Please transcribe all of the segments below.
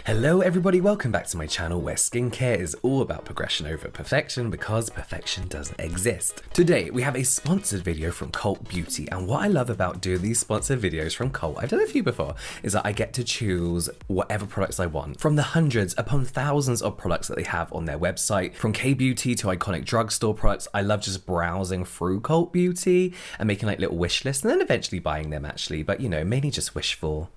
Hello everybody, welcome back to my channel where skincare is all about progression over perfection because perfection doesn't exist. Today we have a sponsored video from Cult Beauty, and what I love about doing these sponsored videos from Cult, I've done a few before, is that I get to choose whatever products I want from the hundreds upon thousands of products that they have on their website. From K-Beauty to iconic drugstore products, I love just browsing through Cult Beauty and making like little wish lists and then eventually buying them actually, but you know, mainly just wishful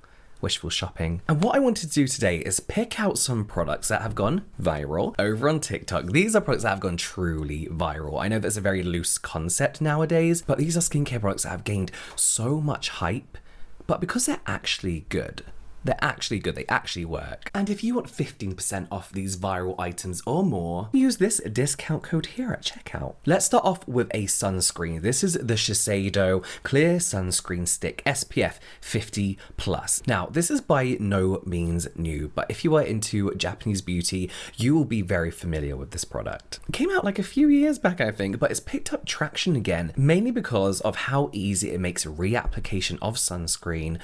shopping. And what I want to do today is pick out some products that have gone viral over on TikTok. These are products that have gone truly viral. I know that's a very loose concept nowadays, but these are skincare products that have gained so much hype, but because they're actually good. They're actually good, they actually work. And if you want 15% off these viral items or more, use this discount code here at checkout. Let's start off with a sunscreen. This is the Shiseido Clear Sunscreen Stick SPF 50+. Now, this is by no means new, but if you are into Japanese beauty, you will be very familiar with this product. It came out like a few years back, I think, but it's picked up traction again, mainly because of how easy it makes reapplication of sunscreen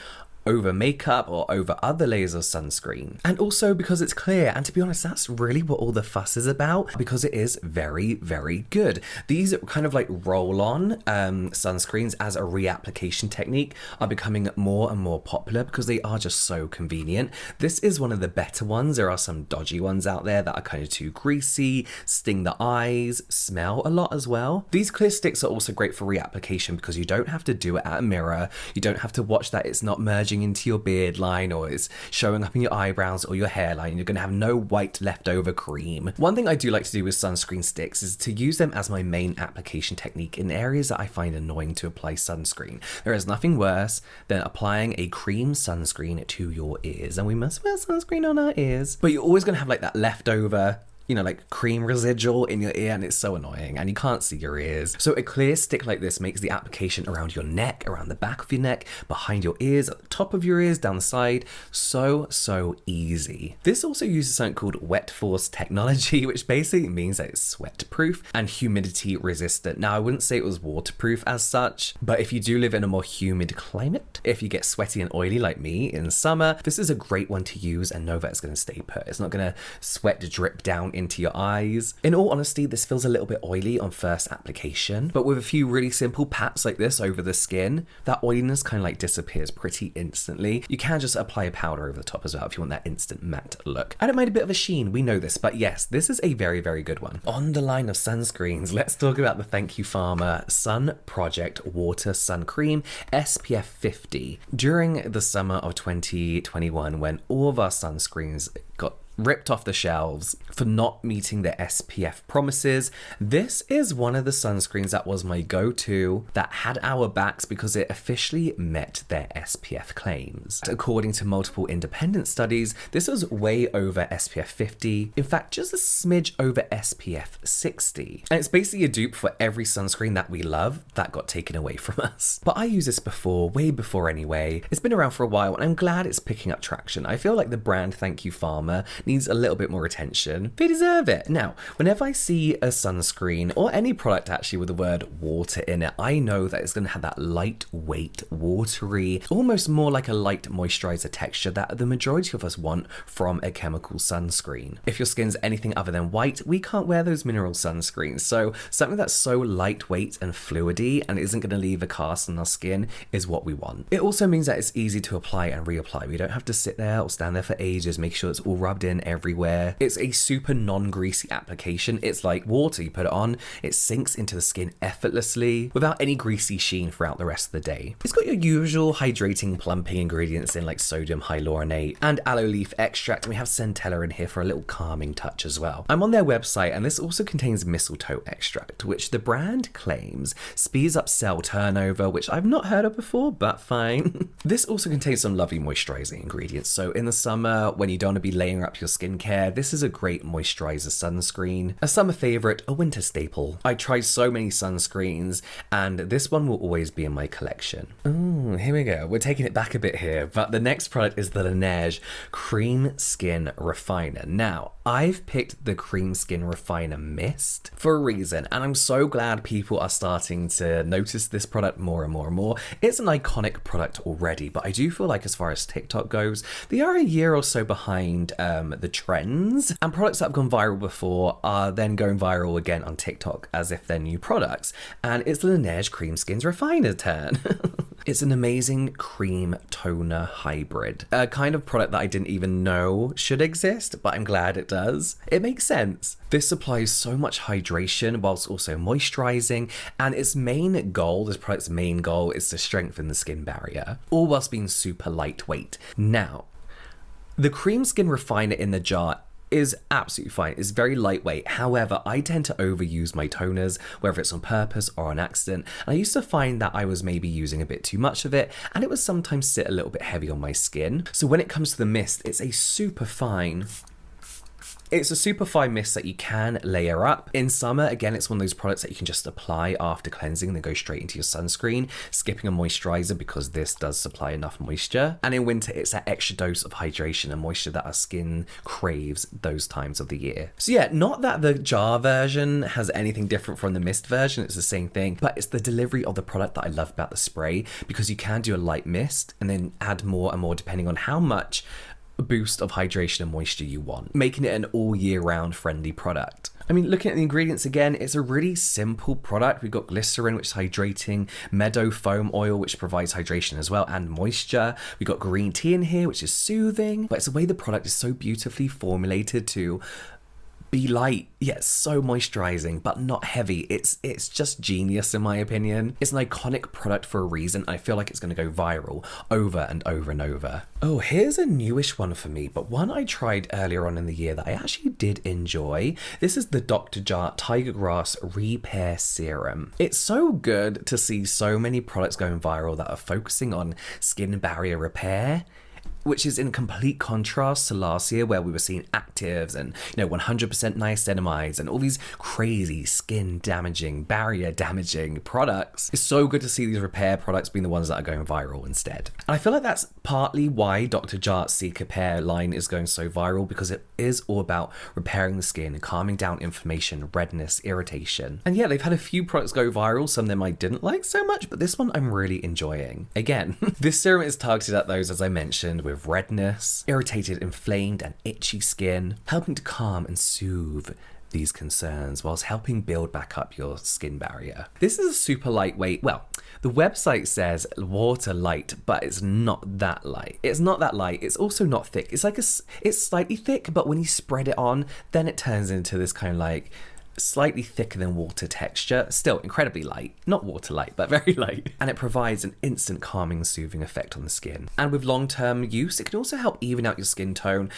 over makeup or over other layers of sunscreen. And also because it's clear, and to be honest, that's really what all the fuss is about, because it is very, very good. These kind of like roll-on sunscreens as a reapplication technique are becoming more and more popular because they are just so convenient. This is one of the better ones. There are some dodgy ones out there that are kind of too greasy, sting the eyes, smell a lot as well. These clear sticks are also great for reapplication because you don't have to do it at a mirror. You don't have to watch that it's not merging into your beard line or it's showing up in your eyebrows or your hairline. You're going to have no white leftover cream. One thing I do like to do with sunscreen sticks is to use them as my main application technique in areas that I find annoying to apply sunscreen. There is nothing worse than applying a cream sunscreen to your ears, and we must wear sunscreen on our ears, but you're always going to have like that leftover, you know, like cream residual in your ear, and it's so annoying and you can't see your ears. So a clear stick like this makes the application around your neck, around the back of your neck, behind your ears, at the top of your ears, down the side, so easy. This also uses something called wet force technology, which basically means that it's sweat proof and humidity resistant. Now I wouldn't say it was waterproof as such, but if you do live in a more humid climate, if you get sweaty and oily like me in summer, this is a great one to use and know that it's going to stay put. It's not going to sweat drip down into your eyes. In all honesty, this feels a little bit oily on first application, but with a few really simple pats like this over the skin, that oiliness kind of like disappears pretty instantly. You can just apply a powder over the top as well if you want that instant matte look. I don't mind a bit of a sheen, we know this, but yes, this is a very, very good one. On the line of sunscreens, let's talk about the Thank You Pharma Sun Project Water Sun Cream SPF 50. During the summer of 2021, when all of our sunscreens got ripped off the shelves for not meeting their SPF promises, this is one of the sunscreens that was my go-to that had our backs because it officially met their SPF claims. According to multiple independent studies, this was way over SPF 50, in fact just a smidge over SPF 60. And it's basically a dupe for every sunscreen that we love that got taken away from us. But I used this before, way before anyway. It's been around for a while and I'm glad it's picking up traction. I feel like the brand Thank You Pharma needs a little bit more attention. They deserve it. Now, whenever I see a sunscreen or any product actually with the word water in it, I know that it's going to have that lightweight, watery, almost more like a light moisturizer texture that the majority of us want from a chemical sunscreen. If your skin's anything other than white, we can't wear those mineral sunscreens. So something that's so lightweight and fluidy and isn't going to leave a cast on our skin is what we want. It also means that it's easy to apply and reapply. We don't have to sit there or stand there for ages, make sure it's all rubbed in everywhere. It's a super non-greasy application. It's like water. You put it on, it sinks into the skin effortlessly without any greasy sheen throughout the rest of the day. It's got your usual hydrating, plumping ingredients in like sodium hyaluronate and aloe leaf extract, and we have centella in here for a little calming touch as well. I'm on their website and this also contains mistletoe extract, which the brand claims speeds up cell turnover, which I've not heard of before, but fine. This also contains some lovely moisturizing ingredients. So in the summer, when you don't want to be layering up your skincare, this is a great moisturizer sunscreen, a summer favorite, a winter staple. I tried so many sunscreens, and this one will always be in my collection. Ooh, here we go. We're taking it back a bit here, but the next product is the Laneige Cream Skin Refiner. Now, I've picked the Cream Skin Refiner Mist for a reason, and I'm so glad people are starting to notice this product more and more and more. It's an iconic product already, but I do feel like as far as TikTok goes, they are a year or so behind the trends, and products that have gone viral before are then going viral again on TikTok as if they're new products, and it's the Laneige Cream Skin Refiner turn. It's an amazing cream toner hybrid, a kind of product that I didn't even know should exist, but I'm glad it does. It makes sense. This supplies so much hydration whilst also moisturizing, and its main goal, this product's main goal, is to strengthen the skin barrier, all whilst being super lightweight. Now, the Cream Skin Refiner in the jar is absolutely fine. It's very lightweight. However, I tend to overuse my toners, whether it's on purpose or on accident. And I used to find that I was maybe using a bit too much of it, and it would sometimes sit a little bit heavy on my skin. So when it comes to the mist, it's a super fine mist that you can layer up. In summer, again, it's one of those products that you can just apply after cleansing and then go straight into your sunscreen, skipping a moisturizer because this does supply enough moisture. And in winter, it's that extra dose of hydration and moisture that our skin craves those times of the year. So yeah, not that the jar version has anything different from the mist version, it's the same thing, but it's the delivery of the product that I love about the spray, because you can do a light mist and then add more and more depending on how much boost of hydration and moisture you want, making it an all year round friendly product. I mean, looking at the ingredients again, it's a really simple product. We've got glycerin, which is hydrating, meadow foam oil, which provides hydration as well, and moisture. We've got green tea in here, which is soothing, but it's the way the product is so beautifully formulated to be light, yet so moisturizing, but not heavy. It's just genius in my opinion. It's an iconic product for a reason. I feel like it's going to go viral over and over and over. Oh, here's a newish one for me, but one I tried earlier on in the year that I actually did enjoy. This is the Dr. Jart Tiger Grass Repair Serum. It's so good to see so many products going viral that are focusing on skin barrier repair, which is in complete contrast to last year where we were seeing actives and 100% niacinamides and all these crazy skin damaging, barrier damaging products. It's so good to see these repair products being the ones that are going viral instead. And I feel like that's partly why Dr. Jart's Cicapair line is going so viral, because it is all about repairing the skin and calming down inflammation, redness, irritation. And yeah, they've had a few products go viral, some of them I didn't like so much, but this one I'm really enjoying. Again, this serum is targeted at those, as I mentioned, with redness, irritated, inflamed, and itchy skin, helping to calm and soothe these concerns whilst helping build back up your skin barrier. This is a super lightweight, well, the website says water light, but it's not that light. It's not that light. It's also not thick. It's slightly thick, but when you spread it on, then it turns into this kind of like slightly thicker than water texture, still incredibly light, not water light, but very light. And it provides an instant calming, soothing effect on the skin. And with long-term use, it can also help even out your skin tone,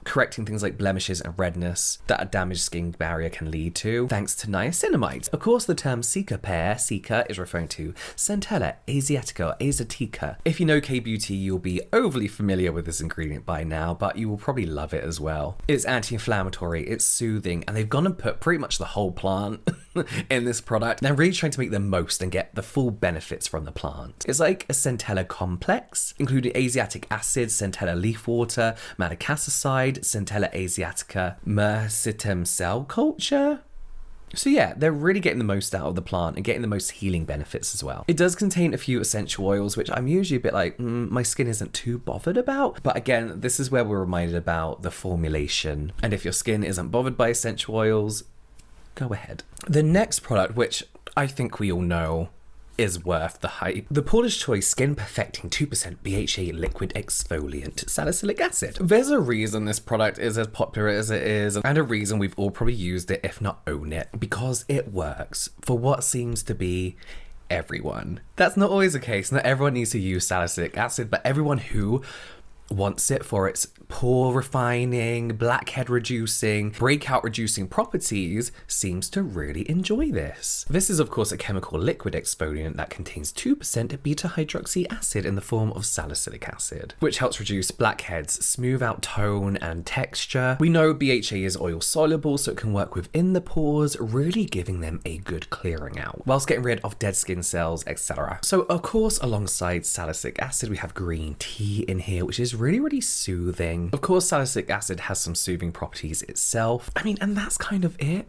correcting things like blemishes and redness that a damaged skin barrier can lead to, thanks to niacinamides. Of course, the term Cicapair, Cica, is referring to Centella asiatica or asiatica. If you know K-beauty, you'll be overly familiar with this ingredient by now, but you will probably love it as well. It's anti-inflammatory, it's soothing, and they've gone and put pretty much the whole plant in this product. They're really trying to make the most and get the full benefits from the plant. It's like a Centella complex, including asiatic acid, Centella leaf water, madecassoside, Centella asiatica, myrcitum cell culture. So yeah, they're really getting the most out of the plant and getting the most healing benefits as well. It does contain a few essential oils, which I'm usually a bit like, my skin isn't too bothered about. But again, this is where we're reminded about the formulation. And if your skin isn't bothered by essential oils, go ahead. The next product, which I think we all know is worth the hype. The Paula's Choice Skin Perfecting 2% BHA Liquid Exfoliant Salicylic Acid. There's a reason this product is as popular as it is, and a reason we've all probably used it, if not own it, because it works for what seems to be everyone. That's not always the case. Not everyone needs to use salicylic acid, but everyone who wants it for its pore refining, blackhead reducing, breakout reducing properties seems to really enjoy this. This is of course a chemical liquid exfoliant that contains 2% beta hydroxy acid in the form of salicylic acid, which helps reduce blackheads, smooth out tone and texture. We know BHA is oil soluble, so it can work within the pores, really giving them a good clearing out, whilst getting rid of dead skin cells, etc. So of course, alongside salicylic acid, we have green tea in here, which is really soothing. Of course, salicylic acid has some soothing properties itself. I mean, and that's kind of it.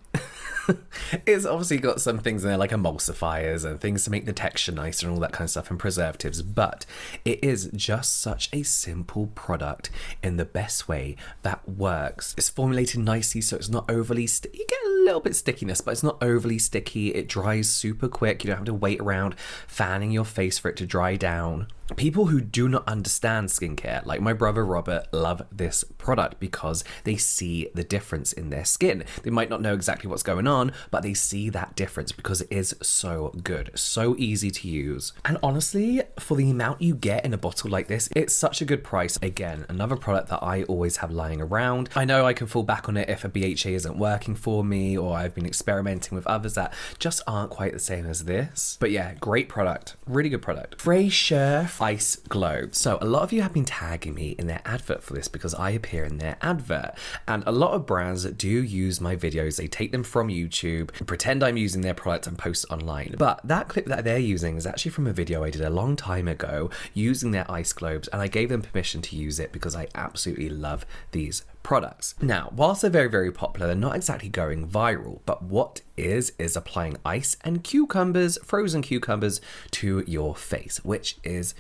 It's obviously got some things in there like emulsifiers and things to make the texture nicer and all that kind of stuff, and preservatives, but it is just such a simple product in the best way that works. It's formulated nicely so it's not overly you get a little bit stickiness, but it's not overly sticky. It dries super quick. You don't have to wait around fanning your face for it to dry down. People who do not understand skincare, like my brother Robert, love this product because they see the difference in their skin. They might not know exactly what's going on, but they see that difference because it is so good, so easy to use. And honestly, for the amount you get in a bottle like this, it's such a good price. Again, another product that I always have lying around. I know I can fall back on it if a BHA isn't working for me, or I've been experimenting with others that just aren't quite the same as this. But yeah, great product, really good product. Fraiche Ice Globe. So a lot of you have been tagging me in their advert for this because I appear in their advert, and a lot of brands do use my videos. They take them from YouTube, pretend I'm using their product and post it online. But that clip that they're using is actually from a video I did a long time ago using their ice globes, and I gave them permission to use it because I absolutely love these products. Now, whilst they're very popular, they're not exactly going viral, but what is applying ice and cucumbers, frozen cucumbers, to your face, which is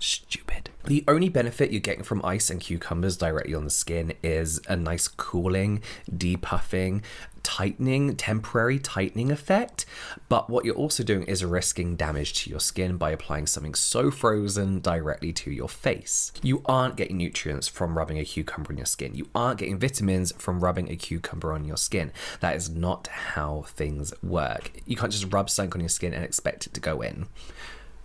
stupid. The only benefit you're getting from ice and cucumbers directly on the skin is a nice cooling, depuffing, tightening, temporary tightening effect. But what you're also doing is risking damage to your skin by applying something so frozen directly to your face. You aren't getting nutrients from rubbing a cucumber on your skin. You aren't getting vitamins from rubbing a cucumber on your skin. That is not how things work. You can't just rub something on your skin and expect it to go in.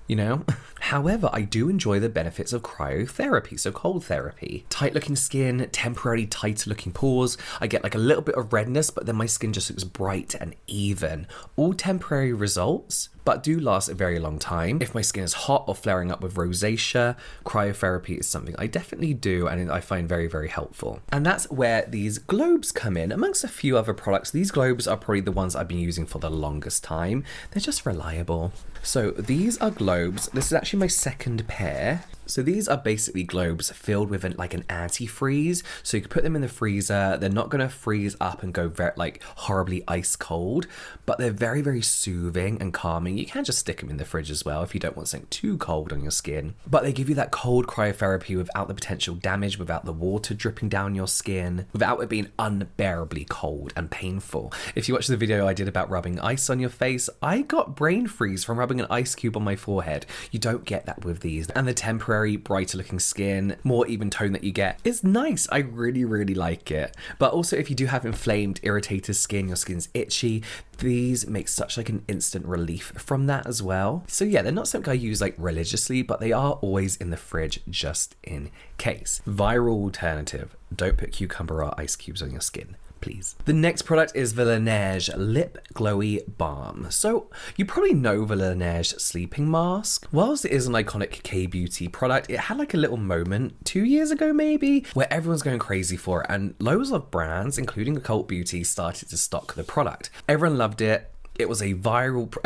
You know? However, I do enjoy the benefits of cryotherapy, so cold therapy. Tight looking skin, temporarily tighter looking pores. I get like a little bit of redness, but then my skin just looks bright and even. All temporary results, but do last a very long time. If my skin is hot or flaring up with rosacea, cryotherapy is something I definitely do and I find very helpful. And that's where these globes come in. Amongst a few other products, these globes are probably the ones I've been using for the longest time. They're just reliable. So these are globes. This is actually my second pair. So these are basically globes filled with like an antifreeze. So you can put them in the freezer. They're not going to freeze up and go very like horribly ice cold, but they're very soothing and calming. You can just stick them in the fridge as well if you don't want something too cold on your skin. But they give you that cold cryotherapy without the potential damage, without the water dripping down your skin, without it being unbearably cold and painful. If you watch the video I did about rubbing ice on your face, I got brain freeze from rubbing an ice cube on my forehead. You don't get that with these. And the temporary brighter looking skin, more even tone that you get is nice. I really like it. But also if you do have inflamed, irritated skin, your skin's itchy, these make such like an instant relief from that as well. So yeah, they're not something I use like religiously, but they are always in the fridge just in case. Viral alternative. Don't put cucumber or ice cubes on your skin, please. The next product is the Laneige Lip Glowy Balm. So you probably know the Laneige sleeping mask. Whilst it is an iconic K-beauty product, it had like a little moment 2 years ago maybe, where everyone's going crazy for it, and loads of brands, including Cult Beauty, started to stock the product. Everyone loved it. It was a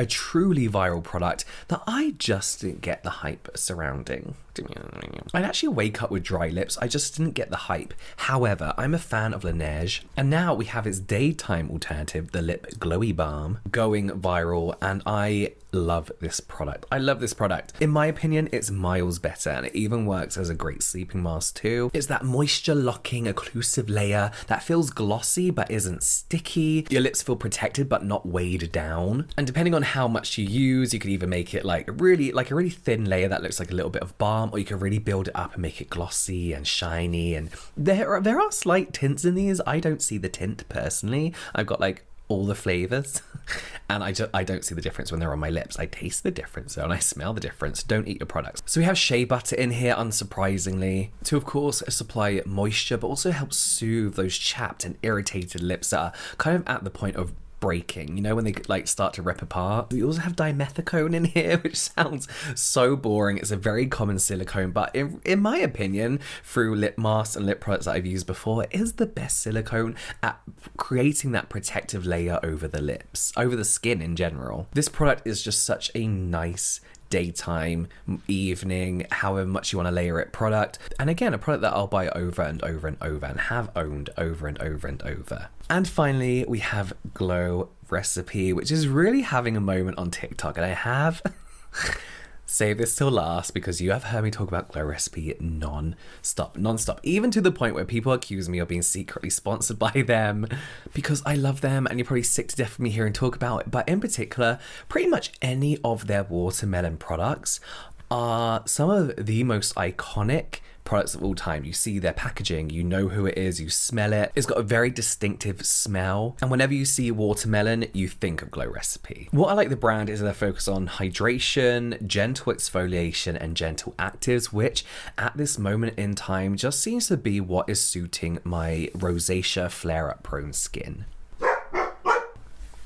truly viral product that I just didn't get the hype surrounding. I'd actually wake up with dry lips, I just didn't get the hype. However, I'm a fan of Laneige, and now we have its daytime alternative, the Lip Glowy Balm, going viral, and I love this product. I love this product. In my opinion, it's miles better, and it even works as a great sleeping mask too. It's that moisture locking occlusive layer that feels glossy but isn't sticky. Your lips feel protected but not weighed down. And depending on how much you use, you could either make it like a really thin layer that looks like a little bit of balm, or you can really build it up and make it glossy and shiny. And there are slight tints in these. I don't see the tint personally. I've got like all the flavors. And I don't see the difference when they're on my lips. I taste the difference though, and I smell the difference. Don't eat your products. So we have shea butter in here, unsurprisingly, to of course supply moisture, but also help soothe those chapped and irritated lips that are kind of at the point of breaking, you know, when they like start to rip apart. We also have dimethicone in here, which sounds so boring. It's a very common silicone, but in my opinion, through lip masks and lip products that I've used before, it is the best silicone at creating that protective layer over the lips, over the skin in general. This product is just such a nice daytime, evening, however much you want to layer it product. And again, a product that I'll buy over and over and over and have owned over and over and over. And finally, we have Glow Recipe, which is really having a moment on TikTok. And I have save this till last because you have heard me talk about Glow Recipe non-stop, even to the point where people accuse me of being secretly sponsored by them because I love them, and you're probably sick to death of me hearing talk about it. But in particular, pretty much any of their watermelon products are some of the most iconic products of all time. You see their packaging, you know who it is, you smell it. It's got a very distinctive smell, and whenever you see watermelon, you think of Glow Recipe. What I like the brand is their focus on hydration, gentle exfoliation, and gentle actives, which at this moment in time just seems to be what is suiting my rosacea flare-up prone skin.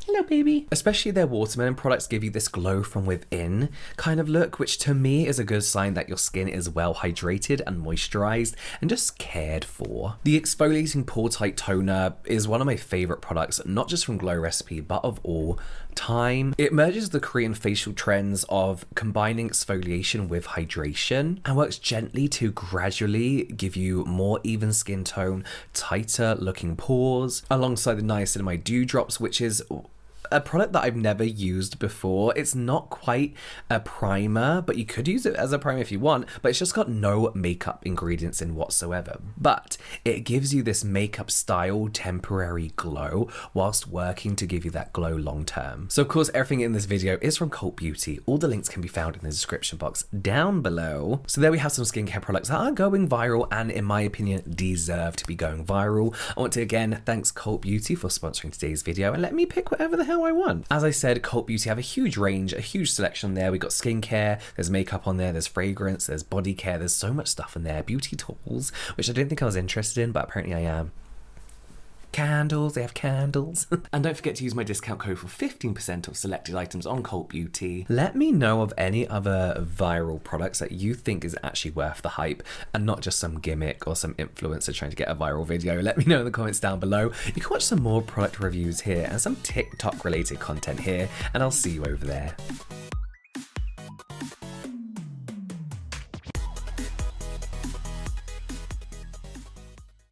Hello, baby. Especially their watermelon products give you this glow from within kind of look, which to me is a good sign that your skin is well hydrated and moisturized and just cared for. The exfoliating pore tight toner is one of my favorite products, not just from Glow Recipe, but of all time. It merges the Korean facial trends of combining exfoliation with hydration and works gently to gradually give you more even skin tone, tighter looking pores, alongside the niacinamide dew drops, which is a product that I've never used before. It's not quite a primer, but you could use it as a primer if you want, but it's just got no makeup ingredients in whatsoever. But it gives you this makeup style temporary glow whilst working to give you that glow long term. So of course, everything in this video is from Cult Beauty. All the links can be found in the description box down below. So there we have some skincare products that are going viral and in my opinion deserve to be going viral. I want to again thanks Cult Beauty for sponsoring today's video and let me pick whatever the hell I want. As I said, Cult Beauty have a huge range, a huge selection there. We got skincare, there's makeup on there, there's fragrance, there's body care, there's so much stuff in there. Beauty tools, which I didn't think I was interested in, but apparently I am. Candles, they have candles. And don't forget to use my discount code for 15% off selected items on Cult Beauty. Let me know of any other viral products that you think is actually worth the hype and not just some gimmick or some influencer trying to get a viral video. Let me know in the comments down below. You can watch some more product reviews here and some TikTok related content here, and I'll see you over there.